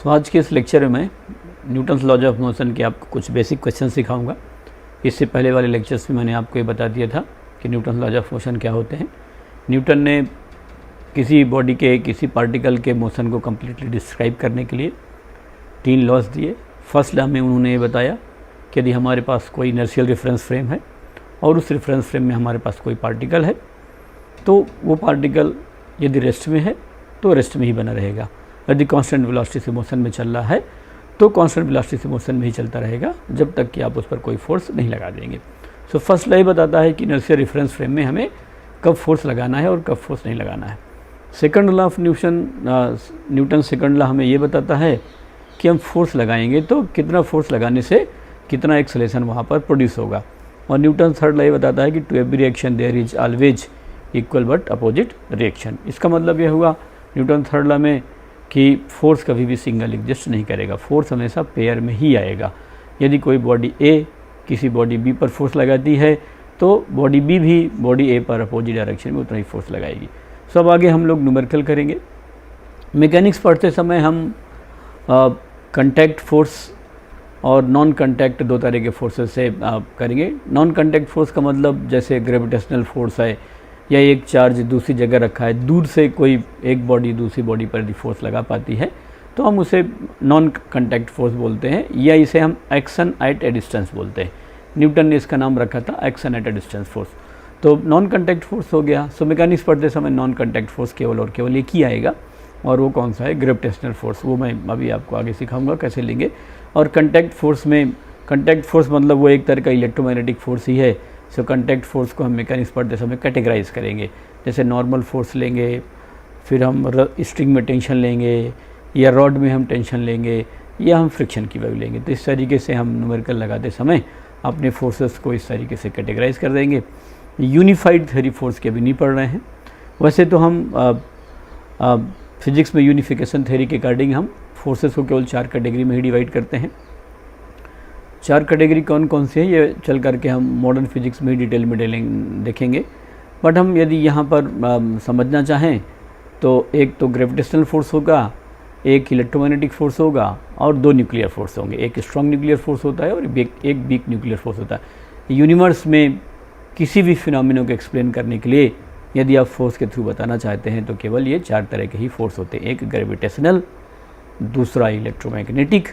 सो आज के इस लेक्चर में मैं न्यूटन्स लॉज ऑफ मोशन के आपको कुछ बेसिक क्वेश्चन सिखाऊंगा। इससे पहले वाले लेक्चर्स में मैंने आपको ये बता दिया था कि न्यूटन्स लॉज ऑफ मोशन क्या होते हैं। न्यूटन ने किसी बॉडी के किसी पार्टिकल के मोशन को कम्प्लीटली डिस्क्राइब करने के लिए 3 लॉज दिए। फर्स्ट लॉ में उन्होंने ये बताया कि यदि हमारे पास कोई इनर्शियल रेफरेंस फ्रेम है और उस रेफरेंस फ्रेम में हमारे पास कोई पार्टिकल है तो वो पार्टिकल यदि रेस्ट में है तो रेस्ट में ही बना रहेगा। यदि कांस्टेंट वेलोसिटी से मोशन में चल रहा है तो कांस्टेंट वेलोसिटी से मोशन में ही चलता रहेगा जब तक कि आप उस पर कोई फोर्स नहीं लगा देंगे। सो फर्स्ट लॉ ये बताता है कि इनर्शियल रेफरेंस फ्रेम में हमें कब फोर्स लगाना है और कब फोर्स नहीं लगाना है। Second law of Newton second law हमें ये बताता है कि हम फोर्स लगाएंगे तो कितना फोर्स लगाने से कितना एक्सेलरेशन वहाँ पर प्रोड्यूस होगा। और न्यूटन थर्ड लॉ ये बताता है कि to every reaction there is always equal but opposite reaction. इसका मतलब यह हुआ न्यूटन थर्ड लॉ में कि फोर्स कभी भी सिंगल एग्जिस्ट नहीं करेगा, फोर्स हमेशा पेयर में ही आएगा। यदि कोई बॉडी ए किसी बॉडी बी पर फोर्स लगाती है तो बॉडी बी भी बॉडी ए पर अपोजिट डायरेक्शन में उतना ही फोर्स लगाएगी। सो अब आगे हम लोग न्यूमेरिकल करेंगे। मैकेनिक्स पढ़ते समय हम कंटैक्ट फोर्स और नॉन कंटैक्ट दो तरह के फोर्सेस से करेंगे। नॉन कंटैक्ट फोर्स का मतलब जैसे ग्रेविटेशनल फोर्स है या एक चार्ज दूसरी जगह रखा है, दूर से कोई एक बॉडी दूसरी बॉडी पर यदि फोर्स लगा पाती है तो हम उसे नॉन कंटैक्ट फोर्स बोलते हैं, या इसे हम एक्शन एट ए डिस्टेंस बोलते हैं। न्यूटन ने इसका नाम रखा था action at A distance force. तो नॉन कंटैक्ट फोर्स हो गया। सो मैकेनिक्स पढ़ते समय नॉन कंटैक्ट फोर्स केवल और केवल एक ही आएगा और वो कौन सा है, ग्रेविटेशनल फोर्स। वो मैं अभी आपको आगे सिखाऊंगा कैसे लेंगे। और कंटैक्ट फोर्स में कंटैक्ट फोर्स मतलब वो एक तरह का इलेक्ट्रोमैग्नेटिक फोर्स ही है। सो कंटैक्ट फोर्स को हम मैकेनिक्स पढ़ते समय कैटेगराइज करेंगे। जैसे नॉर्मल फोर्स लेंगे, फिर हम स्ट्रिंग में टेंशन लेंगे, या रॉड में हम टेंशन लेंगे, या हम फ्रिक्शन की वैल्यू लेंगे। तो इस तरीके से हम न्यूमेरिकल लगाते समय अपने फोर्सेस को इस तरीके से कैटेगराइज कर देंगे। यूनिफाइड थ्योरी फोर्स के भी नहीं पढ़ रहे हैं। वैसे तो हम फिजिक्स में यूनिफिकेशन थ्योरी के अकॉर्डिंग हम फोर्सेस को केवल 4 कैटेगरी में ही डिवाइड करते हैं। 4 कैटेगरी कौन कौन सी है ये चल करके हम मॉडर्न फिजिक्स में ही डिटेल में देखेंगे। बट हम यदि यहाँ पर समझना चाहें तो एक तो ग्रेविटेशनल फोर्स होगा, एक इलेक्ट्रोमैग्नेटिक फोर्स होगा और 2 न्यूक्लियर फोर्स होंगे। एक स्ट्रॉन्ग न्यूक्लियर फोर्स होता है और एक वीक न्यूक्लियर फोर्स होता है। यूनिवर्स में किसी भी फिनोमिना को एक्सप्लेन करने के लिए यदि आप फोर्स के थ्रू बताना चाहते हैं तो केवल ये 4 तरह के ही फोर्स होते हैं। एक ग्रेविटेशनल, दूसरा इलेक्ट्रोमैग्नेटिक,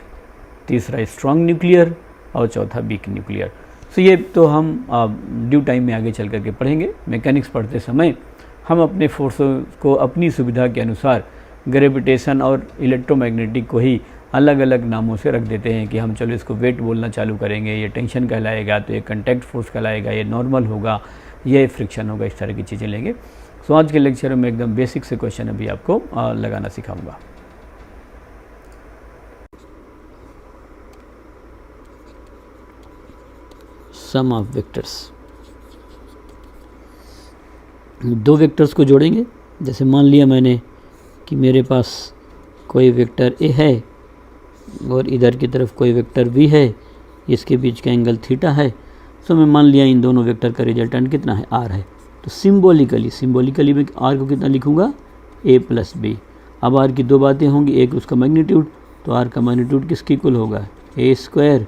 तीसरा स्ट्रॉन्ग न्यूक्लियर और चौथा वीक न्यूक्लियर। सो ये तो हम ड्यू टाइम में आगे चल करके पढ़ेंगे। मैकेनिक्स पढ़ते समय हम अपने फोर्सों को अपनी सुविधा के अनुसार ग्रेविटेशन और इलेक्ट्रोमैग्नेटिक को ही अलग अलग नामों से रख देते हैं कि हम चलो इसको वेट बोलना चालू करेंगे, ये टेंशन कहलाएगा, तो ये कंटैक्ट फोर्स कहलाएगा, ये नॉर्मल होगा, ये फ्रिक्शन होगा, इस तरह की चीज़ें लेंगे। सो आज के लेक्चर में एकदम बेसिक से क्वेश्चन अभी आपको लगाना सिखाऊंगा। सम ऑफ वेक्टर्स, 2 वेक्टर्स को जोड़ेंगे। जैसे मान लिया मैंने कि मेरे पास कोई वेक्टर ए है और इधर की तरफ कोई वेक्टर बी है, इसके बीच का एंगल थीटा है। सो मैं मान लिया इन दोनों वेक्टर का रिजल्टेंट कितना है, आर है। तो सिम्बोलिकली मैं आर को कितना लिखूँगा, ए प्लस बी। अब आर की 2 बातें होंगी, एक उसका मैग्नीट्यूड, तो आर का मैग्नीट्यूड किसके इक्वल होगा, A square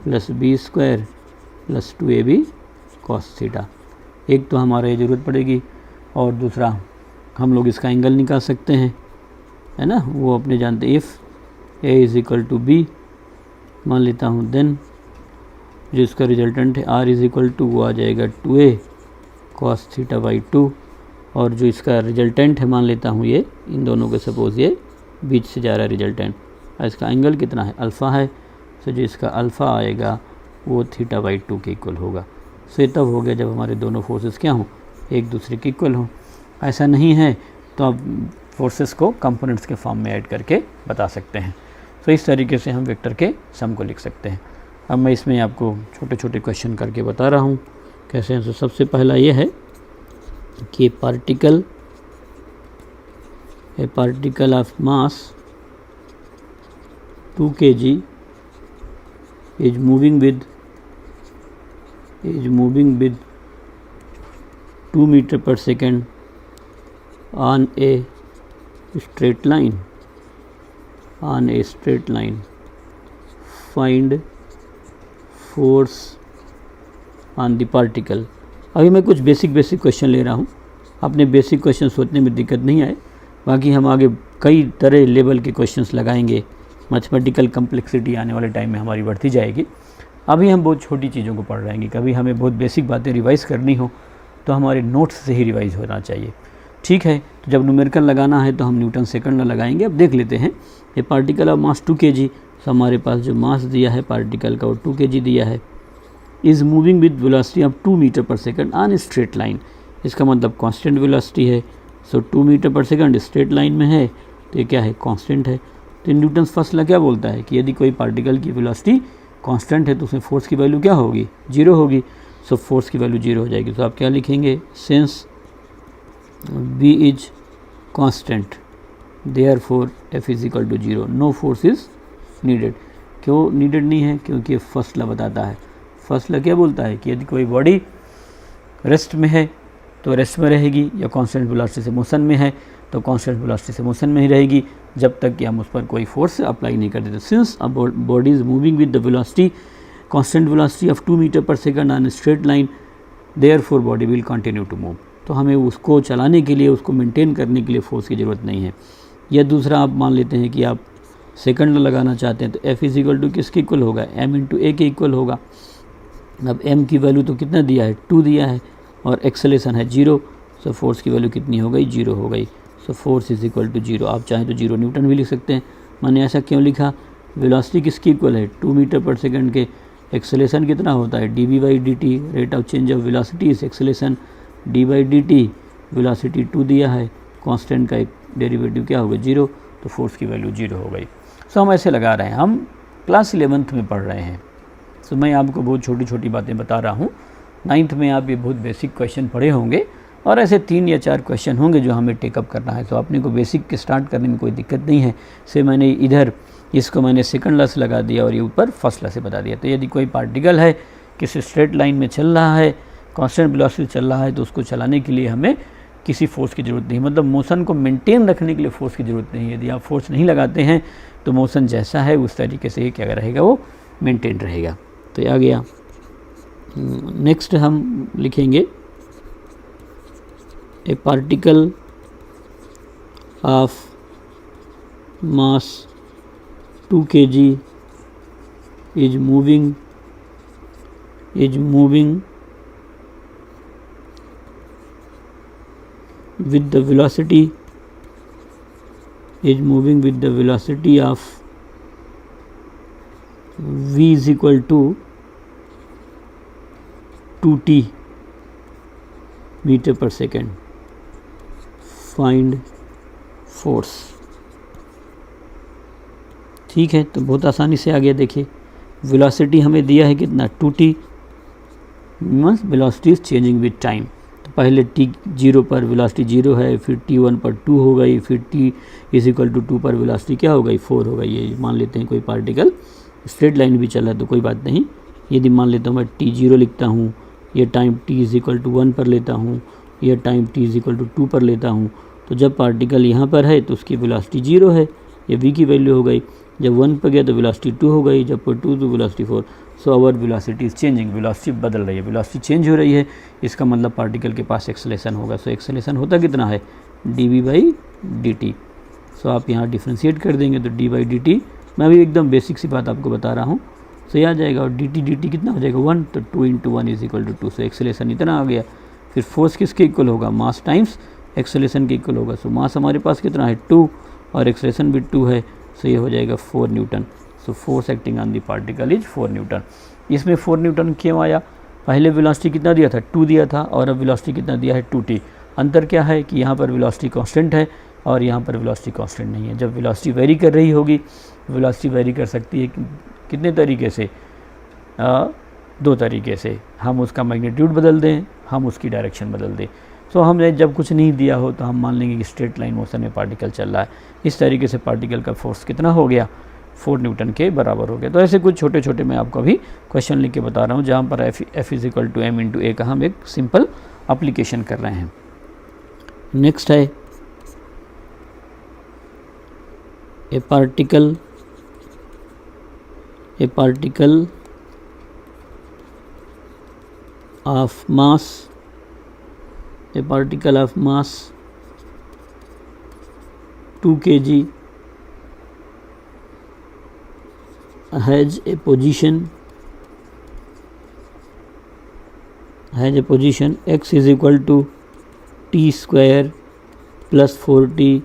plus B square plus 2ab cos theta. एक तो हमारा ये ज़रूरत पड़ेगी और दूसरा हम लोग इसका एंगल निकाल सकते हैं, है ना, वो अपने जानते हैं। If A is equal to B मान लेता हूँ, देन जो इसका रिजल्टेंट है आर इज़ इक्वल टू वो आ जाएगा 2a cos थीटा बाई 2। और जो इसका रिजल्टेंट है मान लेता हूँ ये इन दोनों के सपोज़ ये बीच से जा रहा है रिजल्टेंट, और इसका एंगल कितना है, अल्फ़ा है। सो जो इसका अल्फ़ा आएगा वो थीटा बाई 2 के इक्वल होगा। सो ये तब हो गया जब हमारे दोनों फोर्सेस क्या हों, एक दूसरे के इक्वल हों। ऐसा नहीं है तो आप फोर्सेस को कंपोनेंट्स के फॉर्म में ऐड करके बता सकते हैं। सो इस तरीके से हम वेक्टर के सम को लिख सकते हैं। अब मैं इसमें आपको छोटे छोटे क्वेश्चन करके बता रहा हूँ कैसे हैं। तो सबसे पहला ये है कि ए particle of mass 2 kg is moving with 2 meter per second on a straight line on a straight line, find force on the particle. अभी मैं कुछ बेसिक क्वेश्चन ले रहा हूँ, अपने बेसिक क्वेश्चन सोचने में दिक्कत नहीं आए, बाकी हम आगे कई तरह लेवल के क्वेश्चंस लगाएंगे, मैथमेटिकल कम्प्लेक्सिटी आने वाले टाइम में हमारी बढ़ती जाएगी। अभी हम बहुत छोटी चीज़ों को पढ़ रहे हैं, कभी हमें बहुत बेसिक बातें रिवाइज़ करनी हो तो हमारे नोट्स से ही रिवाइज़ होना चाहिए, ठीक है। तो जब न्यूमेरिकल लगाना है तो हम न्यूटन सेकंड में लगाएंगे। अब देख लेते हैं, ये पार्टिकल ऑफ मास 2 kg, तो हमारे पास जो मास दिया है पार्टिकल का वो 2 kg दिया है, is moving with velocity of 2 metre पर सेकंड ऑन स्ट्रेट लाइन। इसका मतलब कांस्टेंट वेलोसिटी है, सो 2 मीटर पर सेकंड स्ट्रेट लाइन में है, तो ये क्या है, कांस्टेंट है। तो न्यूटन फर्स्ट लॉ क्या बोलता है कि यदि कोई पार्टिकल की वेलोसिटी कांस्टेंट है तो उसमें फोर्स की वैल्यू क्या होगी, 0 होगी। सो फोर्स की वैल्यू 0 हो जाएगी। तो आप क्या लिखेंगे, since V is constant therefore F is equal to 0, no force is needed. क्यों नीडेड नहीं है, क्योंकि फर्स्ट लॉ बताता है। फर्स्ट लॉ क्या बोलता है कि यदि कोई बॉडी रेस्ट में है तो रेस्ट में रहेगी, या कांस्टेंट वेलोसिटी से मोशन में है तो कांस्टेंट वेलोसिटी से मोशन में ही रहेगी, जब तक कि हम उस पर कोई फोर्स अप्लाई नहीं कर देते। Since a body is moving with the velocity constant velocity of 2 metre पर second on straight line, therefore body will continue to move. तो हमें उसको चलाने के लिए, उसको मेंटेन करने के लिए फोर्स की ज़रूरत नहीं है। या दूसरा आप मान लेते हैं कि आप सेकंड लगाना चाहते हैं, तो F इज इक्वल टू किसके इक्वल होगा, M इंटू A के इक्वल होगा। अब M की वैल्यू तो कितना दिया है, 2 दिया है, और एक्सेलेरेशन है 0, सो फोर्स की वैल्यू कितनी हो गई, 0 हो गई। So force is equal to 0। आप चाहें तो 0 न्यूटन भी लिख सकते हैं। मैंने ऐसा क्यों लिखा, वेलोसिटी किसकी इक्वल है, 2 मीटर पर सेकंड के, एक्सेलेरेशन कितना होता है, dv/dt, rate of change of velocity is acceleration, d/dt, velocity 2 दिया है, कांस्टेंट का एक डेरिवेटिव क्या होगा, 0, तो फोर्स की वैल्यू 0 हो गई। सो हम ऐसे लगा रहे हैं, हम क्लास 11th में पढ़ रहे हैं। सो मैं आपको बहुत छोटी छोटी बातें बता रहा हूँ। 9th में आप ये बहुत बेसिक क्वेश्चन पढ़े होंगे, और ऐसे 3 या 4 क्वेश्चन होंगे जो हमें टेकअप करना है। तो अपने को बेसिक के स्टार्ट करने में कोई दिक्कत नहीं है। से मैंने इधर इसको मैंने सेकंड लॉ से लगा दिया और ये ऊपर फर्स्ट लॉ से बता दिया। तो यदि कोई पार्टिकल है किसी स्ट्रेट लाइन में चल रहा है, कांस्टेंट वेलोसिटी चल रहा है, तो उसको चलाने के लिए हमें किसी फोर्स की ज़रूरत नहीं, मतलब मोशन को मेंटेन रखने के लिए फोर्स की ज़रूरत नहीं है। यदि आप फोर्स नहीं लगाते हैं तो मोशन जैसा है उस तरीके से क्या रहेगा, वो मेंटेन रहेगा। तो ये आ गया। नेक्स्ट हम लिखेंगे, ए particle of mass 2 kg is moving with the velocity of v is equal to 2t metre per second, find force. ठीक है, तो बहुत आसानी से आ गया। देखिए वेलोसिटी हमें दिया है कितना, 2t, means velocity is changing with time. तो पहले t0 पर वेलोसिटी 0 है, फिर t1 पर 2 हो गई, फिर t इज इक्वल टू 2 पर वेलोसिटी क्या हो गई, 4 हो गई। ये मान लेते हैं कोई पार्टिकल स्ट्रेट लाइन भी चला तो कोई बात नहीं। यदि मान लेता हूँ मैं t0 लिखता हूँ, ये time t is equal to 1 पर लेता हूँ, ये time t is equal to 2 पर लेता हूँ, तो जब पार्टिकल यहाँ पर है तो उसकी वेलोसिटी 0 है, ये v की वैल्यू हो गई। जब 1 पर गया तो वेलोसिटी 2 हो गई, जब पर 2 तो velocity 4। So our velocity is changing, velocity बदल रही है, वेलोसिटी चेंज हो रही है, इसका मतलब पार्टिकल के पास एक्सेलेरेशन होगा। सो एक्सेलेरेशन होता कितना है, dv/dt। सो आप यहाँ डिफ्रेंशिएट कर देंगे तो d/dt, मैं अभी एकदम बेसिक सी बात आपको बता रहा हूँ। सो ये आ जाएगा, और dt कितना हो जाएगा, 1, तो 2 × 1 is equal to 2। So acceleration इतना आ गया। फिर फोर्स किसके इक्वल होगा, मास टाइम्स एक्सेलेरेशन के इक्वल होगा। सो मास हमारे पास कितना है, 2, और एक्सेलेरेशन भी 2 है, सो ये हो जाएगा 4 Newton. So force acting on the particle is 4 Newton. इसमें 4 न्यूटन क्यों आया, पहले वेलोसिटी कितना दिया था, 2 दिया था, और अब वेलोसिटी कितना दिया है, 2t। अंतर क्या है कि यहाँ पर वेलोसिटी कांस्टेंट है और यहाँ पर वेलोसिटी कांस्टेंट नहीं है। जब वेलोसिटी वेरी कर रही होगी, वेलोसिटी वेरी कर सकती है कितने तरीके से, 2 तरीके से, हम उसका मैग्नीट्यूड बदल दें, हम उसकी डायरेक्शन बदल दें। सो हमने जब कुछ नहीं दिया हो तो हम मान लेंगे कि स्ट्रेट लाइन मोशन में पार्टिकल चल रहा है। इस तरीके से पार्टिकल का फोर्स कितना हो गया, 4 न्यूटन के बराबर हो गया। तो ऐसे कुछ छोटे छोटे मैं आपको अभी क्वेश्चन लिख के बता रहा हूँ, जहाँ पर F is equal to M into A का हम एक सिंपल अप्लीकेशन कर रहे हैं। नेक्स्ट है, ए particle of mass 2 kg has a position x is equal to t square plus 4t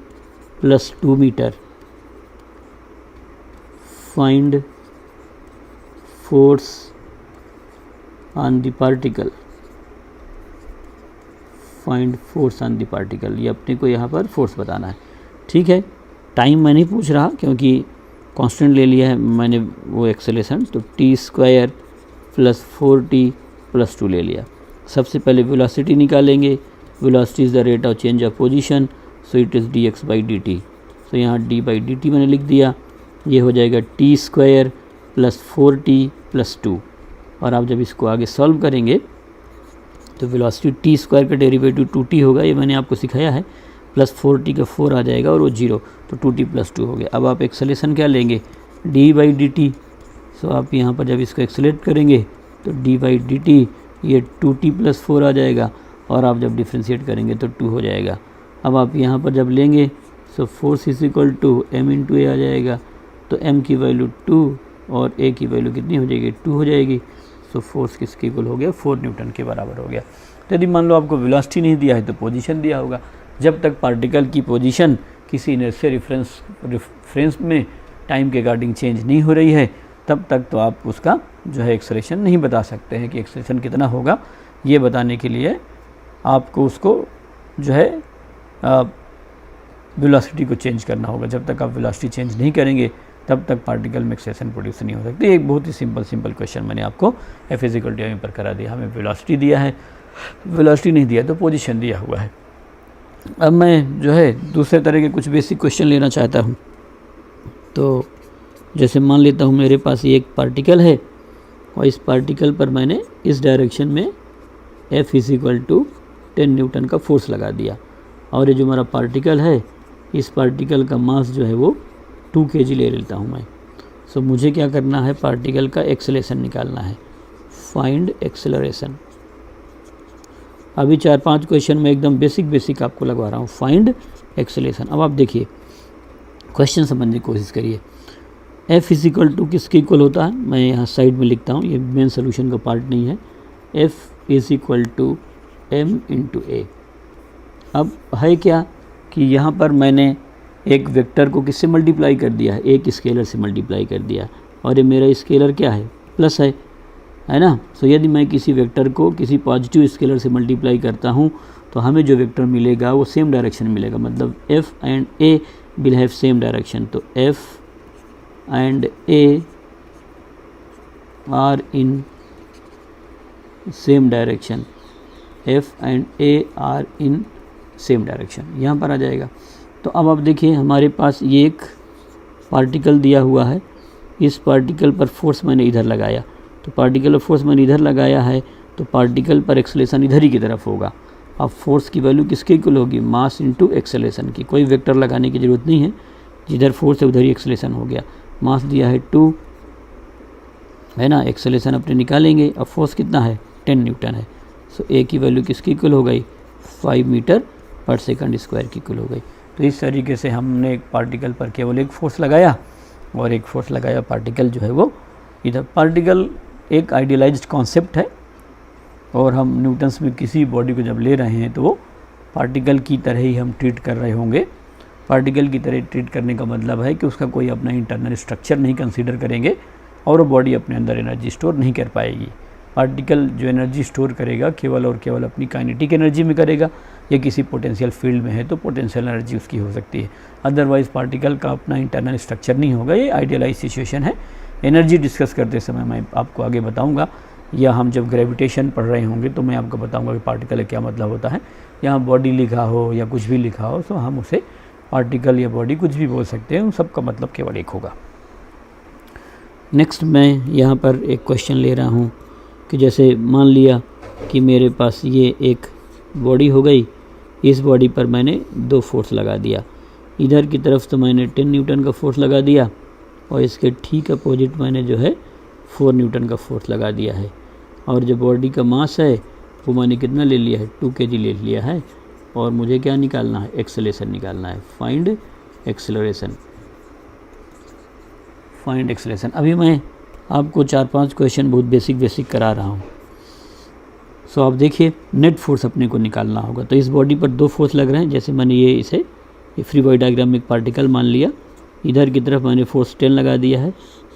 plus 2 meter. Find force on the particle. ये अपने को यहाँ पर फोर्स बताना है। ठीक है, टाइम मैं नहीं पूछ रहा क्योंकि कांस्टेंट ले लिया है मैंने वो एक्सेलेरेशन, तो T square plus 4t plus 2 ले लिया। सबसे पहले वेलोसिटी निकालेंगे। Velocity is the rate of change of position, so it is dx by dt। सो यहाँ d बाई dt मैंने लिख दिया। ये हो जाएगा T square plus 4t plus 2। और आप जब इसको आगे सॉल्व करेंगे तो वेलोसिटी टी स्क्वायर का डेरिवेटिव 2t होगा, ये मैंने आपको सिखाया है, प्लस 4t का 4 आ जाएगा और वो 0, तो 2t प्लस 2 हो गया। अब आप एक्सेलेरेशन क्या लेंगे, d बाई dt। सो आप यहाँ पर जब इसको एक्सेलेरेट करेंगे तो d बाई dt ये 2t प्लस 4 आ जाएगा, और आप जब डिफ्रेंशिएट करेंगे तो 2 हो जाएगा। अब आप यहाँ पर जब लेंगे so force is equal to m into A आ जाएगा, तो m की वैल्यू 2 और a की वैल्यू कितनी हो जाएगी, 2 हो जाएगी। सो फोर्स किसके इक्वल हो गया, 4 न्यूटन के बराबर हो गया। तो यदि मान लो आपको वेलोसिटी नहीं दिया है तो पोजीशन दिया होगा। जब तक पार्टिकल की पोजीशन किसी इनर्शिया रेफरेंस में टाइम के अकॉर्डिंग चेंज नहीं हो रही है, तब तक तो आप उसका जो है एक्सेलरेशन नहीं बता सकते हैं कि एक्सेलरेशन कितना होगा। ये बताने के लिए आपको उसको जो है वेलोसिटी को चेंज करना होगा। जब तक आप वेलोसिटी चेंज नहीं करेंगे तब तक पार्टिकल में एक्सेलरेशन प्रोड्यूस नहीं हो सकती। एक बहुत ही सिंपल क्वेश्चन मैंने आपको F = m पर करा दिया। हमें वेलोसिटी दिया है, वेलोसिटी नहीं दिया तो पोजीशन दिया हुआ है। अब मैं जो है दूसरे तरह के कुछ बेसिक क्वेश्चन लेना चाहता हूँ। तो जैसे मान लेता हूँ मेरे पास ये एक पार्टिकल है और इस पार्टिकल पर मैंने इस डायरेक्शन में F = 10 न्यूटन का फोर्स लगा दिया, और ये जो हमारा पार्टिकल है इस पार्टिकल का मास जो है वो 2 kg ले लेता हूँ मैं। सो मुझे क्या करना है, पार्टिकल का एक्सेलरेशन निकालना है। Find acceleration. अभी 4-5 क्वेश्चन में एकदम बेसिक आपको लगवा रहा हूँ। Find acceleration. अब आप देखिए क्वेश्चन समझने की कोशिश करिए। F = किसके इक्वल होता है, मैं यहाँ साइड में लिखता हूँ, ये मेन सोल्यूशन का पार्ट नहीं है। F = m इंटू ए। अब है क्या कि यहाँ पर मैंने एक वेक्टर को किससे मल्टीप्लाई कर दिया है, एक स्केलर से मल्टीप्लाई कर दिया, और ये मेरा स्केलर क्या है, प्लस है ना। सो यदि मैं किसी वेक्टर को किसी पॉजिटिव स्केलर से मल्टीप्लाई करता हूँ तो हमें जो वेक्टर मिलेगा वो सेम डायरेक्शन मिलेगा, मतलब F and A will have same direction. तो F and A are in same direction, F and A are in same direction, यहाँ पर आ जाएगा। तो अब आप देखिए हमारे पास ये एक पार्टिकल दिया हुआ है, इस पार्टिकल पर फोर्स मैंने इधर लगाया, तो पार्टिकल पर फोर्स मैंने इधर लगाया है तो पार्टिकल पर एक्सेलरेशन इधर ही की तरफ होगा। अब फोर्स की वैल्यू किसके इक्वल होगी, मास इंटू एक्सेलरेशन की। कोई वेक्टर लगाने की ज़रूरत नहीं है, जिधर फोर्स है उधर ही एक्सेलरेशन हो गया। मास दिया है 2 है ना, एक्सेलरेशन अपने निकालेंगे। अब फोर्स कितना है, 10 न्यूटन है। सो ए की वैल्यू किसकी इक्वल हो गई, 5 मीटर पर सेकंड स्क्वायर की इक्वल हो गई। तो इस तरीके से हमने एक पार्टिकल पर केवल एक फोर्स लगाया और एक फोर्स लगाया, पार्टिकल जो है वो इधर। पार्टिकल एक आइडियलाइज्ड कॉन्सेप्ट है और हम न्यूटन्स में किसी बॉडी को जब ले रहे हैं तो वो पार्टिकल की तरह ही हम ट्रीट कर रहे होंगे। पार्टिकल की तरह ट्रीट करने का मतलब है कि उसका कोई अपना इंटरनल स्ट्रक्चर नहीं कंसीडर करेंगे और वो बॉडी अपने अंदर एनर्जी स्टोर नहीं कर पाएगी। पार्टिकल जो एनर्जी स्टोर करेगा केवल और केवल अपनी काइनेटिक एनर्जी में करेगा, या किसी पोटेंशियल फील्ड में है तो पोटेंशियल एनर्जी उसकी हो सकती है। अदरवाइज़ पार्टिकल का अपना इंटरनल स्ट्रक्चर नहीं होगा। ये आइडियलाइज सिचुएशन है। एनर्जी डिस्कस करते समय मैं आपको आगे बताऊंगा, या हम जब ग्रेविटेशन पढ़ रहे होंगे तो मैं आपको बताऊंगा कि पार्टिकल का क्या मतलब होता है। यहाँ बॉडी लिखा हो या कुछ भी लिखा हो तो हम उसे पार्टिकल या बॉडी कुछ भी बोल सकते हैं, उन सब का मतलब केवल एक होगा। नेक्स्ट मैं यहाँ पर एक क्वेश्चन ले रहा हूँ कि जैसे मान लिया कि मेरे पास ये एक बॉडी हो गई, इस बॉडी पर मैंने 2 फोर्स लगा दिया। इधर की तरफ तो मैंने 10 न्यूटन का फोर्स लगा दिया और इसके ठीक अपोजिट मैंने जो है 4 न्यूटन का फोर्स लगा दिया है। और जो बॉडी का मास है वो मैंने कितना ले लिया है, 2 kg ले लिया है। और मुझे क्या निकालना है, एक्सेलरेशन निकालना है, फाइंड एक्सेलरेशन, फाइंड एक्सेलरेशन। अभी मैं आपको 4-5 क्वेश्चन बहुत बेसिक करा रहा हूँ। सो आप देखिए नेट फोर्स अपने को निकालना होगा। तो इस बॉडी पर 2 फोर्स लग रहे हैं, जैसे मैंने ये फ्री बॉडी डायग्राम में एक पार्टिकल मान लिया। इधर की तरफ मैंने फोर्स 10 लगा दिया है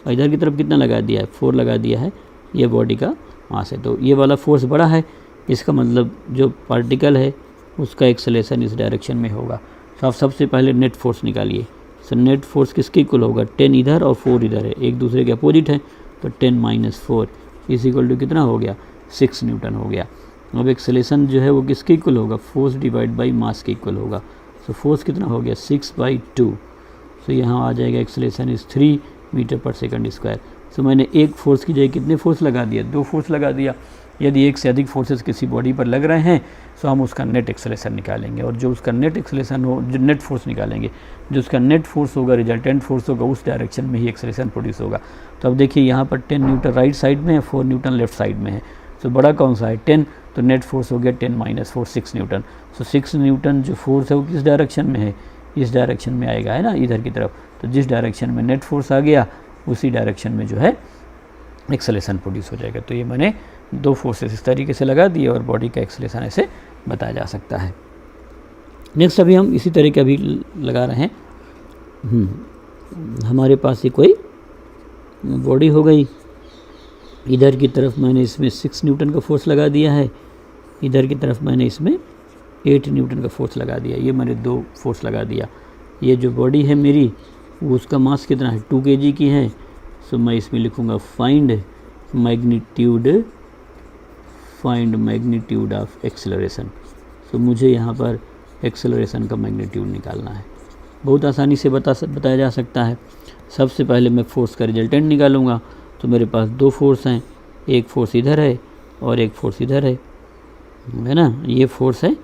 और इधर की तरफ कितना लगा दिया है, 4 लगा दिया है। ये बॉडी का मास है, तो ये वाला फोर्स बड़ा है, इसका मतलब जो पार्टिकल है उसका एक्सेलरेशन इस डायरेक्शन में होगा। तो आप सबसे पहले नेट फोर्स निकालिए। सो नेट फोर्स किसके इक्वल होगा, 10 इधर और 4 इधर है, एक दूसरे के अपोजिट है, तो 10 - 4 इज इक्वल टू कितना हो गया, 6 न्यूटन हो गया। अब एक्सेलरेशन जो है वो किसके इक्वल होगा, फोर्स डिवाइड बाई मास के इक्वल होगा। सो फोर्स कितना हो गया, 6/2। सो यहाँ आ जाएगा एक्सेलरेशन इज 3 मीटर पर सेकंड स्क्वायर। सो मैंने एक फोर्स की जगह कितने फोर्स लगा दिया, 2 फोर्स लगा दिया। यदि एक से अधिक फोर्सेस किसी बॉडी पर लग रहे हैं तो हम उसका नेट एक्सेलरेशन निकालेंगे, और जो उसका नेट एक्सेलरेशन हो, जो नेट फोर्स निकालेंगे, जो उसका नेट फोर्स होगा, रिजल्टेंट फोर्स होगा, उस डायरेक्शन में ही एक्सेलरेशन प्रोड्यूस होगा। तो अब देखिए यहाँ पर 10 न्यूटन राइट साइड में है, 4 न्यूटन लेफ्ट साइड में है। तो बड़ा कौन सा है, 10, तो नेट फोर्स हो गया 10 - 4 6 न्यूटन। सो 6 न्यूटन जो फोर्स है वो किस डायरेक्शन में है, इस डायरेक्शन में आएगा, है ना, इधर की तरफ। तो जिस डायरेक्शन में नेट फोर्स आ गया उसी डायरेक्शन में जो है एक्सेलरेशन प्रोड्यूस हो जाएगा। तो ये मैंने 2 फोर्सेस इस तरीके से लगा दिए और बॉडी का एक्सेलरेशन ऐसे बताया जा सकता है। नेक्स्ट अभी हम इसी तरीके अभी लगा रहे हैं। हमारे पास ये कोई बॉडी हो गई, इधर की तरफ मैंने इसमें 6 न्यूटन का फोर्स लगा दिया है, इधर की तरफ मैंने इसमें 8 न्यूटन का फोर्स लगा दिया। ये मैंने 2 फोर्स लगा दिया। ये जो बॉडी है मेरी वो उसका मास कितना है, 2 kg की है। सो मैं इसमें लिखूँगा फाइंड मैग्नीट्यूड ऑफ एक्सेलरेशन। तो मुझे यहाँ पर एक्सेलरेशन का मैग्नीट्यूड निकालना है। बहुत आसानी से बताया जा सकता है। सबसे पहले मैं फोर्स का रिजल्टेंट निकालूंगा। तो मेरे पास 2 फोर्स हैं, एक फोर्स इधर है और एक फोर्स इधर है ना। ये फोर्स है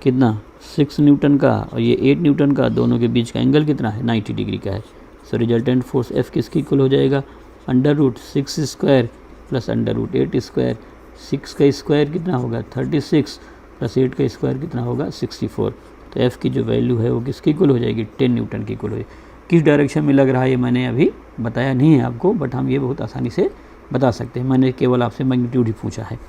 कितना, 6 न्यूटन का और ये 8 न्यूटन का, दोनों के बीच का एंगल कितना है, 90 डिग्री का है। सो रिजल्टेंट फोर्स F किसके इक्वल हो जाएगा, √6² प्लस √8²। 6 का स्क्वायर कितना होगा, 36 प्लस 8 का स्क्वायर कितना होगा, 64। तो F की जो वैल्यू है वो किसके इक्वल हो जाएगी, 10 न्यूटन की इक्वल हो जाएगी। किस डायरेक्शन में लग रहा है ये मैंने अभी बताया नहीं है आपको, बट हम ये बहुत आसानी से बता सकते हैं। मैंने केवल आपसे मैग्नीट्यूड ही पूछा है।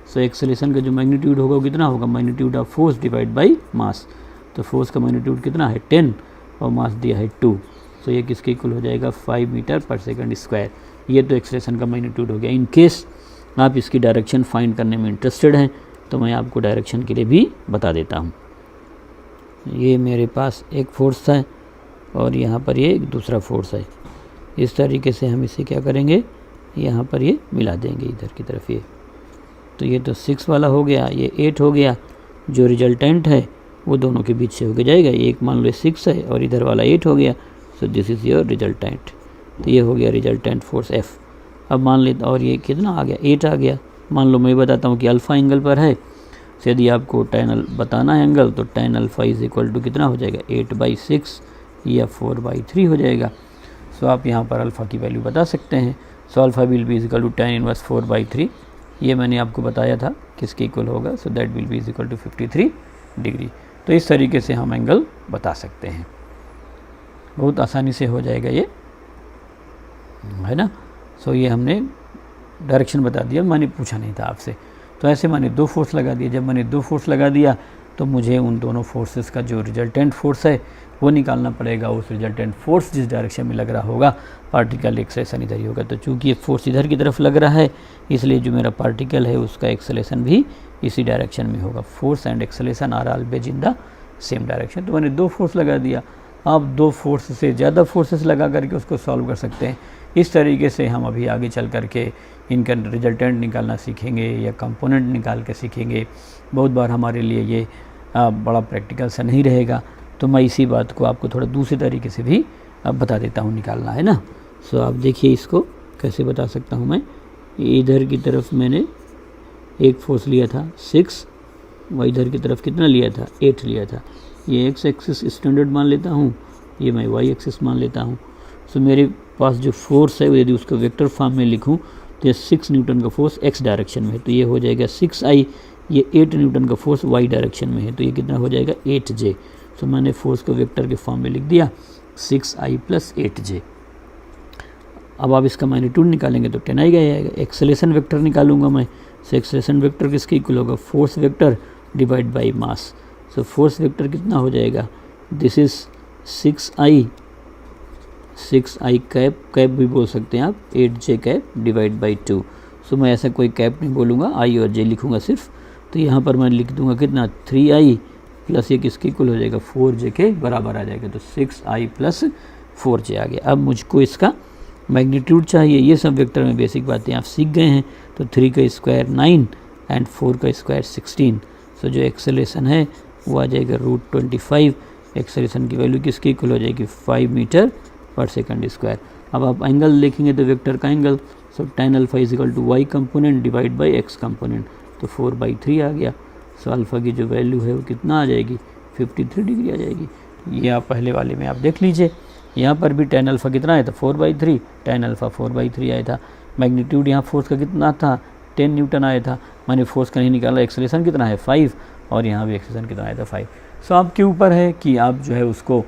सो एक्सेलरेशन का जो मैग्नीट्यूड होगा वो कितना होगा, magnitude of force divide by मास। तो फोर्स का मैग्नीट्यूड कितना है, 10 और मास दिया है 2। सो ये किसके इक्वल हो जाएगा, 5 मीटर पर सेकंड स्क्वायर। ये तो एक्सेलरेशन का मैग्नीट्यूड हो गया। इन केस आप इसकी डायरेक्शन फाइंड करने में इंटरेस्टेड हैं तो मैं आपको डायरेक्शन के लिए भी बता देता हूँ। ये मेरे पास एक फोर्स है और यहाँ पर ये एक दूसरा फोर्स है। इस तरीके से हम इसे क्या करेंगे, यहाँ पर ये मिला देंगे इधर की तरफ। ये तो ये तो 6 वाला हो गया, ये 8 हो गया। जो रिजल्टेंट है वो दोनों के बीच से होके जाएगा। एक मान लो 6 है और इधर वाला 8 हो गया। So this is your resultant. तो ये हो गया रिजल्टेंट फोर्स F। अब मान लेते, और ये कितना आ गया, 8 आ गया। मान लो मैं बताता हूँ कि अल्फ़ा एंगल पर है। तो यदि आपको tan बताना है एंगल, तो tan alpha is equal to कितना हो जाएगा, 8/6 या 4/3 हो जाएगा। सो आप यहाँ पर अल्फ़ा की वैल्यू बता सकते हैं। So alpha will be equal to tan inverse 4/3। ये मैंने आपको बताया था किसके इक्वल होगा। So that will be equal to 53 degree. तो इस तरीके से हम एंगल बता सकते हैं, बहुत आसानी से हो जाएगा ये, है ना। सो ये हमने डायरेक्शन बता दिया, मैंने पूछा नहीं था आपसे। तो ऐसे मैंने 2 फोर्स लगा दिया। जब मैंने 2 फोर्स लगा दिया तो मुझे उन दोनों फोर्सेस का जो रिजल्टेंट फोर्स है वो निकालना पड़ेगा। उस रिजल्टेंट फोर्स जिस डायरेक्शन में लग रहा होगा, पार्टिकल एक्सेलरेशन इधर ही होगा। तो चूँकि ये फोर्स इधर की तरफ लग रहा है, इसलिए जो मेरा पार्टिकल है उसका एक्सेलरेशन भी इसी डायरेक्शन में होगा। Force and acceleration are always in the same direction. तो मैंने 2 फोर्स लगा दिया। आप 2 फोर्स से ज़्यादा फोर्सेस लगा करके उसको सॉल्व कर सकते हैं। इस तरीके से हम अभी आगे चल करके इनका रिजल्टेंट निकालना सीखेंगे या कंपोनेंट निकाल के सीखेंगे। बहुत बार हमारे लिए ये बड़ा प्रैक्टिकल सा नहीं रहेगा, तो मैं इसी बात को आपको थोड़ा दूसरे तरीके से भी बता देता हूँ निकालना, है ना। सो आप देखिए इसको कैसे बता सकता हूँ मैं। इधर की तरफ मैंने एक फोर्स लिया था 6, और इधर की तरफ कितना लिया था, 8 लिया था। ये एक्स एक्सिस स्टैंडर्ड मान लेता हूँ ये मैं वाई एक्सिस मान लेता हूँ। सो मेरे पास जो फोर्स है वो यदि उसको वेक्टर फॉर्म में लिखूँ तो ये 6 न्यूटन का फोर्स एक्स डायरेक्शन में है, तो ये हो जाएगा 6I। ये 8 न्यूटन का फोर्स वाई डायरेक्शन में है, तो ये कितना हो जाएगा 8J। सो मैंने फोर्स को वेक्टर के फॉर्म में लिख दिया 6I + 8J। अब आप इसका मैग्नीट्यूड निकालेंगे तो 10I आएगा। एक्सेलेरेशन वेक्टर निकालूंगा मैं, सो एक्सेलेरेशन वेक्टर किसके इक्वल होगा, force vector divide by mass. So force vector कितना हो जाएगा, दिस इज 6I कैप भी बोल सकते हैं आप, 8J कैप डिवाइड बाई 2। सो मैं ऐसा कोई कैप नहीं बोलूँगा, I और J लिखूँगा सिर्फ। तो यहाँ पर मैं लिख दूँगा कितना 3I प्लस ये किसके इक्वल हो जाएगा 4J के बराबर आ जाएगा, तो 6I + 4J आ गया। अब मुझको इसका मैग्नीट्यूड चाहिए। ये सब वेक्टर में बेसिक बातें आप सीख गए हैं। तो 3 का स्क्वायर 9 एंड 4 का स्क्वायर 16। सो जो एक्सेलेरेशन है वो आ जाएगा √25। एक्सेलेरेशन की वैल्यू किसके इक्वल हो जाएगी 5 मीटर पर सेकंड स्क्वायर। अब आप एंगल देखेंगे तो वेक्टर का angle, so tan alpha = y component divide by x component, तो 4/3 आ गया। सो अल्फ़ा की जो वैल्यू है वो कितना आ जाएगी 53 डिग्री आ जाएगी। ये आप पहले वाले में आप देख लीजिए, यहाँ पर भी tan अल्फ़ा कितना आया था 4/3, tan अल्फ़ा 4/3 आया था। मैग्नीट्यूड यहाँ फोर्स का कितना था 10 न्यूटन आया था, मैंने फोर्स का नहीं निकाला। एक्सेलेरेशन कितना है 5 और यहाँ भी एक्सेलेरेशन कितना आया था 5। सो आपके ऊपर है कि आप जो है उसको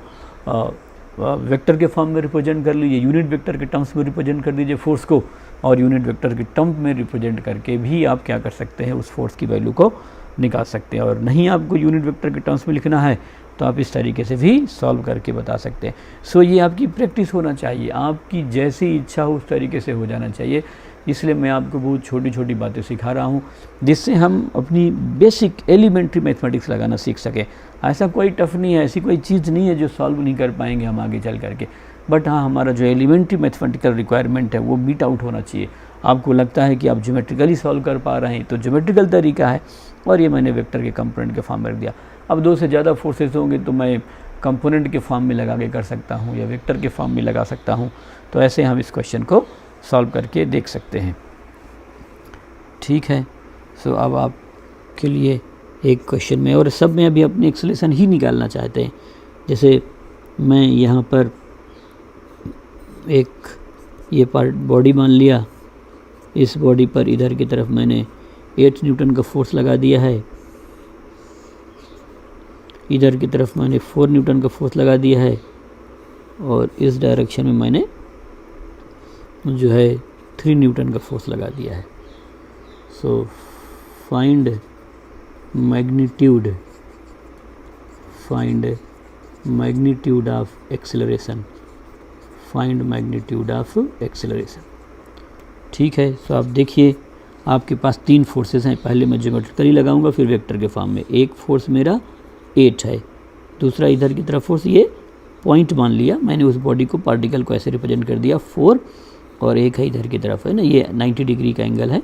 वेक्टर के फॉर्म में रिप्रेजेंट कर लीजिए, यूनिट वेक्टर के टर्म्स में रिप्रेजेंट कर दीजिए फोर्स को, और यूनिट वेक्टर के टर्म में रिप्रेजेंट करके भी आप क्या कर सकते हैं उस फोर्स की वैल्यू को निकाल सकते हैं। और नहीं आपको यूनिट वेक्टर के टर्म्स में लिखना है तो आप इस तरीके से भी सॉल्व करके बता सकते हैं। सो ये आपकी प्रैक्टिस होना चाहिए, आपकी जैसी इच्छा हो उस तरीके से हो जाना चाहिए। इसलिए मैं आपको बहुत छोटी छोटी बातें सिखा रहा हूँ जिससे हम अपनी बेसिक एलिमेंट्री मैथमेटिक्स लगाना सीख सकें। ऐसा कोई टफ नहीं है, ऐसी कोई चीज़ नहीं है जो सॉल्व नहीं कर पाएंगे हम आगे चल करके। बट हाँ, हमारा जो एलिमेंट्री मैथमेटिकल रिक्वायरमेंट है वो मीट आउट होना चाहिए। आपको लगता है कि आप ज्योमेट्रिकली सॉल्व कर पा रहे हैं तो ज्योमेट्रिकल तरीका है, और ये मैंने वेक्टर के कंपोनेंट के फॉर्म में रख दिया। अब 2 से ज़्यादा फोर्सेस होंगे तो मैं कंपोनेंट के फॉर्म में लगा के कर सकता हूँ या वेक्टर के फॉर्म में लगा सकता हूँ। तो ऐसे हम इस क्वेश्चन को सॉल्व करके देख सकते हैं। ठीक है, सो अब आपके लिए एक क्वेश्चन में, और सब में अभी अपनी एक्सेलेरेशन ही निकालना चाहते हैं। जैसे मैं यहाँ पर एक ये पार्ट बॉडी मान लिया, इस बॉडी पर इधर की तरफ मैंने 8 न्यूटन का फोर्स लगा दिया है, इधर की तरफ मैंने 4 न्यूटन का फोर्स लगा दिया है, और इस डायरेक्शन में मैंने जो है 3 न्यूटन का फोर्स लगा दिया है। So find magnitude of acceleration, find magnitude of acceleration. ठीक है, सो आप देखिए आपके पास 3 फोर्सेस हैं। पहले मैं ज्योमेट्रिकली लगाऊंगा, फिर वेक्टर के फॉर्म में। एक फोर्स मेरा 8 है, दूसरा इधर की तरफ फोर्स ये पॉइंट मान लिया मैंने, उस बॉडी को पार्टिकल को ऐसे रिप्रेजेंट कर दिया 4, और एक है इधर की तरफ है ना, ये 90 डिग्री का एंगल है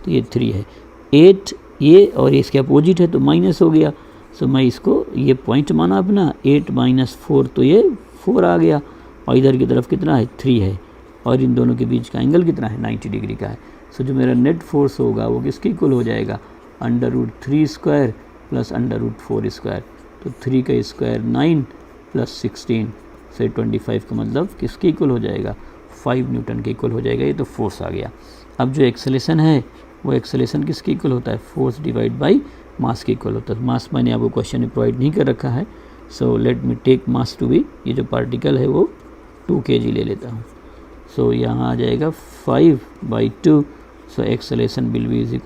तो ये 3 है। 8 ये और इसके अपोजिट है तो माइनस हो गया। सो मैं इसको ये पॉइंट माना अपना, 8 - 4 तो ये 4 आ गया, और इधर की तरफ कितना है 3 है, और इन दोनों के बीच का एंगल कितना है 90 डिग्री का है। सो जो मेरा नेट फोर्स होगा वो किसके इक्वल हो जाएगा √3² + √4²। तो 3 का स्क्वायर 9 + 16 से 25 का मतलब किसके इक्वल हो जाएगा 5 न्यूटन के इक्वल हो जाएगा। ये तो फोर्स आ गया। अब जो एक्सेलेरेशन है वो एक्सेलेरेशन किसके इक्वल होता है फोर्स डिवाइड बाई मास के इक्वल होता है। मास मैंने आपको क्वेश्चन में प्रोवाइड नहीं कर रखा है। So let me take mass to be, ये जो पार्टिकल है वो 2 kg ले लेता हूँ। सो यहाँ आ जाएगा 5/2। सो एक्सेलेरेशन विल बी =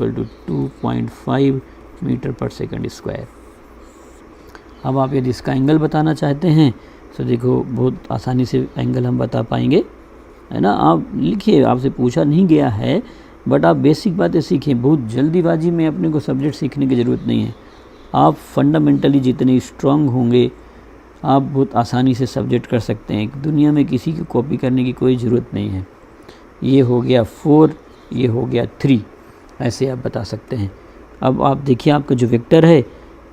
2.5 मीटर पर सेकंड स्क्वायर। अब आप यदि इसका एंगल बताना चाहते हैं तो देखो बहुत आसानी से एंगल हम बता पाएंगे, है ना। आप लिखिए, आपसे पूछा नहीं गया है बट आप बेसिक बातें सीखें। बहुत जल्दीबाजी में अपने को सब्जेक्ट सीखने की ज़रूरत नहीं है। आप फंडामेंटली जितने स्ट्रांग होंगे आप बहुत आसानी से सब्जेक्ट कर सकते हैं। दुनिया में किसी की कॉपी करने की कोई ज़रूरत नहीं है। ये हो गया 4, ये हो गया 3, ऐसे आप बता सकते हैं। अब आप देखिए आपका जो वेक्टर है,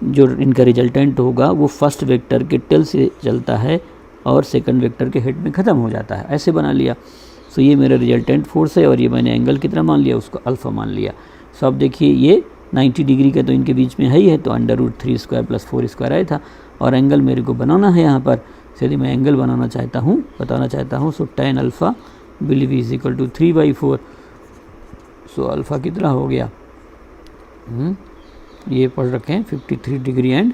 जो इनका रिजल्टेंट होगा वो फर्स्ट वेक्टर के टेल से चलता है और सेकंड वेक्टर के हेड में ख़त्म हो जाता है, ऐसे बना लिया। सो ये मेरा रिजल्टेंट फोर्स है और ये मैंने एंगल कितना मान लिया, उसको अल्फ़ा मान लिया। सो अब देखिए ये 90 डिग्री का तो इनके बीच में है ही है, तो √3² + 4² आया था, और एंगल मेरे को बनाना है यहाँ पर। यदि मैं एंगल बताना चाहता हूँ so tan alpha will be is equal to 3/4। So alpha कितना हो गया, ये पढ़ रखे हैं 53 डिग्री एंड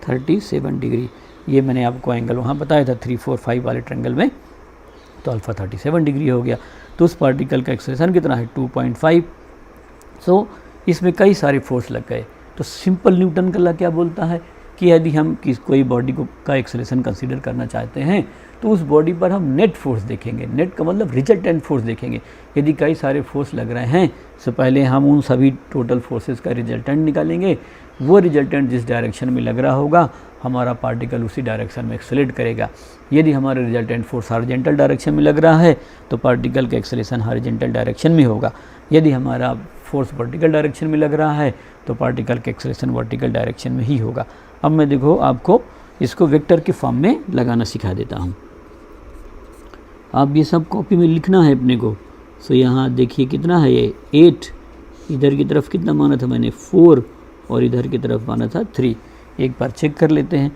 37 डिग्री। ये मैंने आपको एंगल वहाँ बताया था 3, 4, 5 वाले ट्रायंगल में, तो अल्फ़ा 37 डिग्री हो गया। तो उस पार्टिकल का एक्सेलरेशन कितना है 2.5। सो इसमें कई सारे फोर्स लग गए। तो सिंपल न्यूटन का लॉ क्या बोलता है कि यदि हम कोई बॉडी का एक्सेलरेशन कंसीडर करना चाहते हैं तो उस बॉडी पर हम नेट फोर्स देखेंगे। नेट का मतलब रिजल्टेंट फोर्स देखेंगे। यदि कई सारे फोर्स लग रहे हैं तो पहले हम उन सभी टोटल फोर्सेस का रिजल्टेंट निकालेंगे। वो रिजल्टेंट जिस डायरेक्शन में लग रहा होगा हमारा पार्टिकल उसी डायरेक्शन में एक्सेलरेट करेगा। यदि हमारा रिजल्टेंट फोर्स हॉरिजॉन्टल डायरेक्शन में लग रहा है तो पार्टिकल का एक्सेलरेशन हॉरिजॉन्टल डायरेक्शन में होगा। यदि हमारा फोर्स वर्टिकल डायरेक्शन में लग रहा है तो पार्टिकल का एक्सेलरेशन वर्टिकल डायरेक्शन में ही होगा। अब मैं देखो आपको इसको वेक्टर के फॉर्म में लगाना सिखा देता हूँ। आप ये सब कॉपी में लिखना है अपने को। सो यहाँ देखिए कितना है ये 8, इधर की तरफ कितना माना था मैंने 4 और इधर की तरफ माना था 3। एक बार चेक कर लेते हैं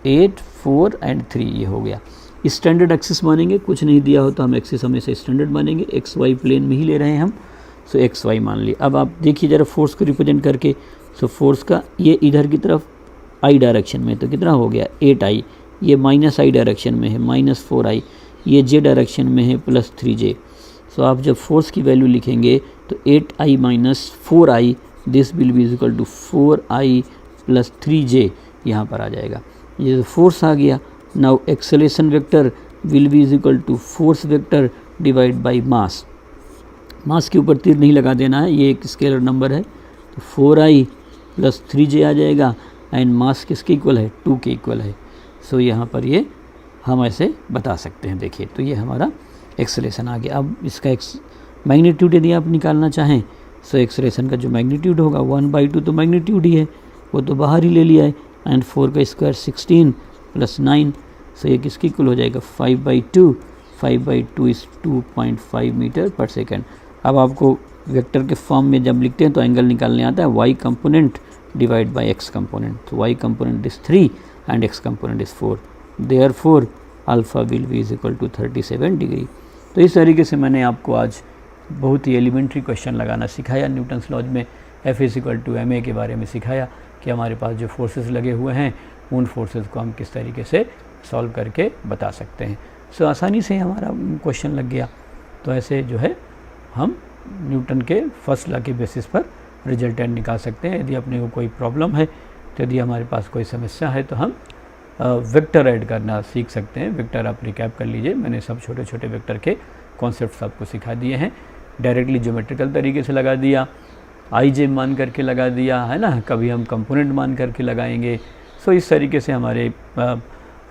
8, 4 एंड 3 ये हो गया। स्टैंडर्ड एक्सिस मानेंगे, कुछ नहीं दिया हो तो हम एक्सिस हमेशा स्टैंडर्ड मानेंगे। एक्स वाई प्लेन में ही ले रहे हैं हम, सो एक्स वाई मान लिए। अब आप देखिए ज़रा फोर्स को रिप्रेजेंट करके। सो फोर्स का ये इधर की तरफ आई डायरेक्शन में तो कितना हो गया 8i, ये माइनस आई डायरेक्शन में है -4i, ये जे डायरेक्शन में है +3j। सो आप जब फोर्स की वैल्यू लिखेंगे तो 8i - 4i this will be equal to 4i + 3j यहाँ पर आ जाएगा। ये फोर्स आ गया। Now acceleration vector will be equal to force vector divide by mass. Mass के ऊपर तीर नहीं लगा देना है, ये एक स्केलर नंबर है, तो 4i + 3j आ जाएगा। एंड मास किसके इक्वल है 2 के इक्वल है। सो यहाँ पर ये हम ऐसे बता सकते हैं। देखिए तो ये हमारा एक्सेलरेशन आ गया। अब इसका मैग्नीट्यूड यदि आप निकालना चाहें सो एक्सेलरेशन का जो मैग्नीट्यूड होगा 1/2 तो मैग्नीट्यूड ही है, वो तो बाहर ही ले लिया है। एंड 4 का स्क्वायर 16 + 9, सो ये किसकी इक्वल हो जाएगा 5/2। 5/2 इज़ 2.5 मीटर पर सेकेंड। अब आपको वेक्टर के फॉर्म में जब लिखते हैं तो एंगल निकालने आता है Y component divide by X component. तो Y component is 3 and X component is 4। Therefore alpha will be is equal to 37 degree. तो इस तरीके से मैंने आपको आज बहुत ही एलिमेंट्री क्वेश्चन लगाना सिखाया। न्यूटन्स लॉज में F = ma के बारे में सिखाया कि हमारे पास जो फोर्सेस लगे हुए हैं उन फोर्सेस को हम किस तरीके से सॉल्व करके बता सकते हैं। सो आसानी से हमारा क्वेश्चन लग गया। तो ऐसे जो है हम न्यूटन के फर्स्ट लॉ के बेसिस पर रिजल्टेंट निकाल सकते हैं। यदि अपने को कोई प्रॉब्लम है तो यदि हमारे पास कोई समस्या है तो हम वेक्टर ऐड करना सीख सकते हैं। वेक्टर आप रिकैप कर लीजिए, मैंने सब छोटे छोटे वेक्टर के कॉन्सेप्ट्स आपको सिखा दिए हैं। डायरेक्टली ज्योमेट्रिकल तरीके से लगा दिया, IJ मान करके लगा दिया है ना, कभी हम कंपोनेंट मान करके लगाएंगे। सो इस तरीके से हमारे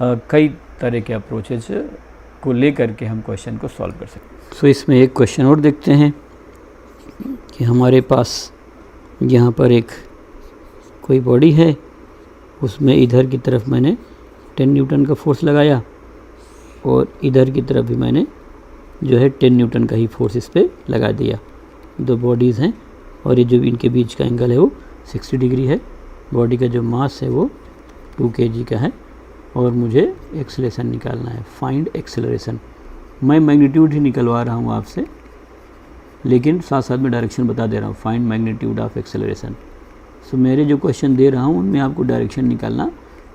कई तरह के अप्रोचेज को ले करके हम क्वेश्चन को सॉल्व कर सकते हैं। सो इसमें एक क्वेश्चन और देखते हैं कि हमारे पास यहाँ पर एक कोई बॉडी है, उसमें इधर की तरफ मैंने 10 न्यूटन का फोर्स लगाया और इधर की तरफ भी मैंने जो है 10 न्यूटन का ही फोर्स इस पर लगा दिया। दो बॉडीज़ हैं और ये जो इनके बीच का एंगल है वो 60 डिग्री है। बॉडी का जो मास है वो 2 kg का है और मुझे एक्सेलरेशन निकालना है। Find acceleration. मैं मैग्नीट्यूड ही निकलवा रहा हूँ आपसे, लेकिन साथ साथ में डायरेक्शन बता दे रहा हूँ। Find magnitude of acceleration. So मेरे जो क्वेश्चन दे रहा हूँ उनमें आपको डायरेक्शन निकालना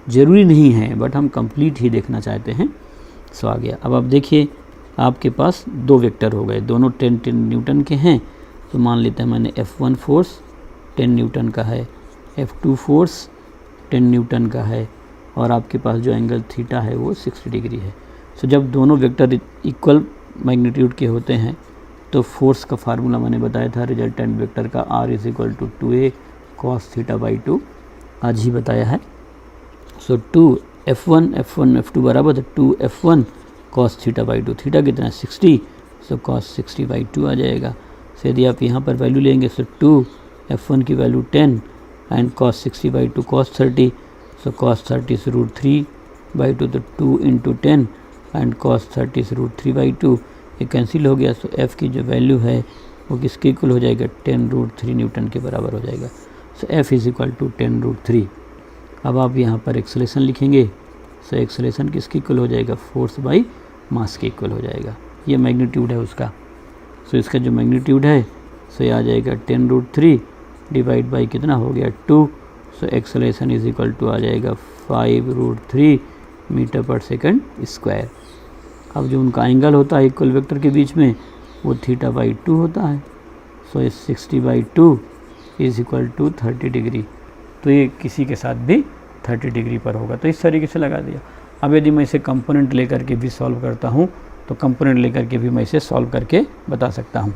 ज़रूरी नहीं है, बट हम कंप्लीट ही देखना चाहते हैं। सो आ गया। अब आप देखिए आपके पास दो वेक्टर हो गए, दोनों 10 न्यूटन के हैं। तो मान लेते हैं मैंने F1 फोर्स 10 न्यूटन का है, F2 फोर्स 10 न्यूटन का है और आपके पास जो एंगल थीटा है वो 60 डिग्री है। सो जब दोनों वेक्टर इक्वल मैग्नीट्यूड के होते हैं तो फोर्स का फार्मूला मैंने बताया था रिजल्टेंट वेक्टर का R = 2a cos θ/2, आज ही बताया है। सो 2F1 F2 बराबर 2F1 cos θ/2। थीटा कितना है 60, सो cos 60/2 आ जाएगा। सो यदि आप यहाँ पर वैल्यू लेंगे सो 2F1 की value 10 and cos 60/2 cos 30, so cos 30 से √3/2 तो 2 × 10 एंड cos 30 से √3/2 ये कैंसिल हो गया। सो F की जो वैल्यू है वो किसके इक्वल हो जाएगा 10√3 न्यूटन के बराबर हो जाएगा। सो F = 10√3। अब आप यहाँ पर एक्सेलरेशन लिखेंगे सो एक्सेलरेशन किसके इक्वल हो जाएगा, फोर्स बाई मास के इक्वल हो जाएगा। ये मैग्नीट्यूड है उसका। सो इसका जो मैग्नीट्यूड है सो ये आ जाएगा 10√3 डिवाइड बाई कितना हो गया 2। So acceleration is equal to आ जाएगा 5√3 मीटर पर सेकंड स्क्वायर। अब जो उनका एंगल होता है इक्वल वेक्टर के बीच में वो θ/2 होता है। सो इस 60/2 इज इक्वल टू 30 डिग्री। तो ये किसी के साथ भी 30 डिग्री पर होगा। तो इस तरीके से लगा दिया। अब यदि मैं इसे कंपोनेंट लेकर के भी सॉल्व करता हूँ तो कंपोनेंट लेकर के भी मैं इसे सॉल्व करके बता सकता हूँ।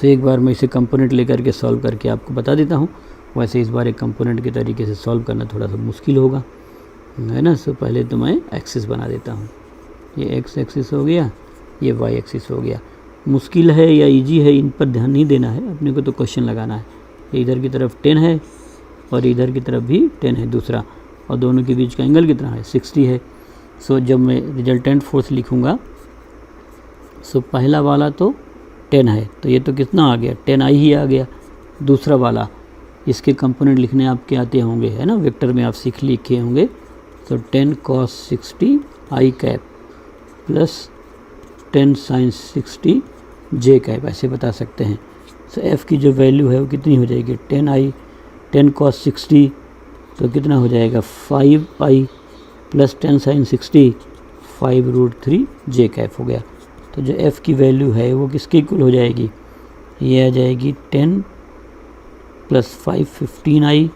सो एक बार मैं इसे कंपोनेंट लेकर के सॉल्व करके आपको बता देता हूँ। वैसे इस बार एक कंपोनेंट के तरीके से सॉल्व करना थोड़ा सा मुश्किल होगा, है ना। सो पहले तो मैं एक्सिस बना देता हूँ। ये एक्स एक्सिस हो गया, ये वाई एक्सिस हो गया। मुश्किल है या इजी है इन पर ध्यान नहीं देना है, अपने को तो क्वेश्चन लगाना है। इधर की तरफ 10 है और इधर की तरफ भी 10 है दूसरा, और दोनों के बीच का एंगल कितना है, 60 है। सो जब मैं रिजल्टेंट फोर्स लिखूँगा सो पहला वाला तो 10 है, तो ये तो कितना आ गया 10i ही आ गया। दूसरा वाला इसके कंपोनेंट लिखने आपके आते होंगे, है ना, वेक्टर में आप सीख लिखे होंगे। तो 10 cos 60 i cap plus 10 sin 60 j cap, ऐसे बता सकते हैं। सो f की जो वैल्यू है वो कितनी हो जाएगी 10 cos 60, तो कितना हो जाएगा 5i plus 10 sin 60 5√3 j cap हो गया। तो जो f की वैल्यू है वो किसके इक्वल हो जाएगी, ये आ जाएगी 10 plus 5 15i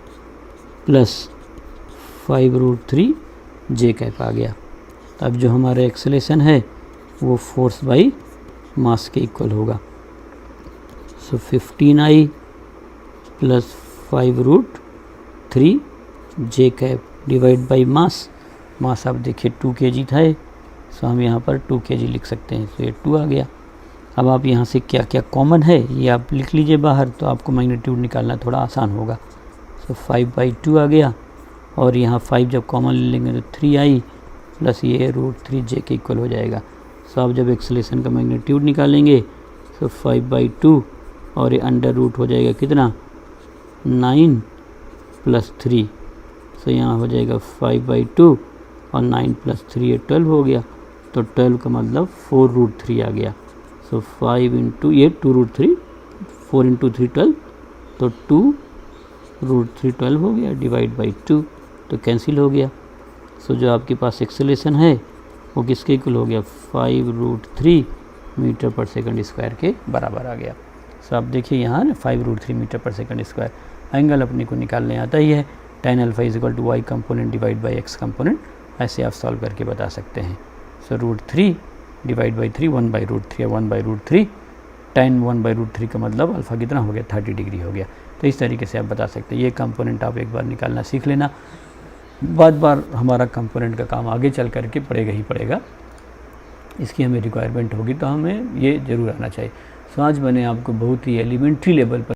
plus 5√3 j cap आ गया। अब जो हमारा एक्सेलरेशन है वो फोर्स बाई मास के इक्वल होगा। So 15i plus 5√3 j cap divide by mass. Mass आप देखिए 2 kg था, सो हम यहाँ पर 2 kg लिख सकते हैं। सो ये 2 आ गया। अब आप यहाँ से क्या क्या कॉमन है ये आप लिख लीजिए बाहर, तो आपको मैग्नीट्यूड निकालना थोड़ा आसान होगा। सो 5/2 आ गया, और यहाँ 5 जब कॉमन ले लेंगे तो 3i प्लस ये √3 j के इक्वल हो जाएगा। सो आप जब एक्सेलरेशन का मैग्नीट्यूड निकालेंगे तो 5/2 और ये अंडर रूट हो जाएगा कितना 9 प्लस 3। सो यहाँ हो जाएगा 5/2 और 9 प्लस 3 ये 12 हो गया। तो 12 का मतलब 4√3 आ गया। सो 5 इंटू ये 2√3, 4 इंटू 3 12, तो 2√3 12 हो गया डिवाइड बाई 2, तो कैंसिल हो गया। सो जो आपके पास एक्सेलरेशन है वो किसके इक्वल हो गया 5√3 मीटर पर सेकंड स्क्वायर के बराबर आ गया। सो आप देखिए यहाँ ना 5√3 मीटर पर सेकंड स्क्वायर। एंगल अपने को निकालने आता ही है। tan alpha is equal to Y component divide by X component, ऐसे आप सॉल्व करके बता सकते हैं। सो √3 डिवाइड बाई 3 1/√3 और 1/√3 tan 1/√3 का मतलब अल्फ़ा कितना हो गया 30 डिग्री हो गया। तो इस तरीके से आप बता सकते हैं। ये कंपोनेंट आप एक बार निकालना सीख लेना, बार हमारा कंपोनेंट का काम आगे चल करके पड़ेगा ही पड़ेगा। इसकी हमें रिक्वायरमेंट होगी तो हमें ये ज़रूर आना चाहिए। सो आज मैंने आपको बहुत ही एलिमेंट्री लेवल पर